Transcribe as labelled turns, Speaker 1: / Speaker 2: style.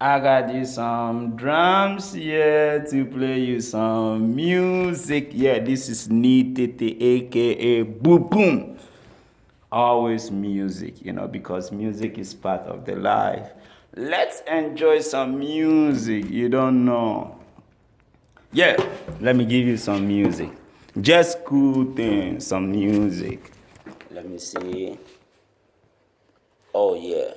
Speaker 1: I got you some drums here to play you some music. Yeah, this is Nitete, aka Boom Boom. Always music, because music is part of the life. Let's enjoy some music. You don't know. Yeah, let me give you some music. Just cool things, some music. Let me see. Oh, yeah.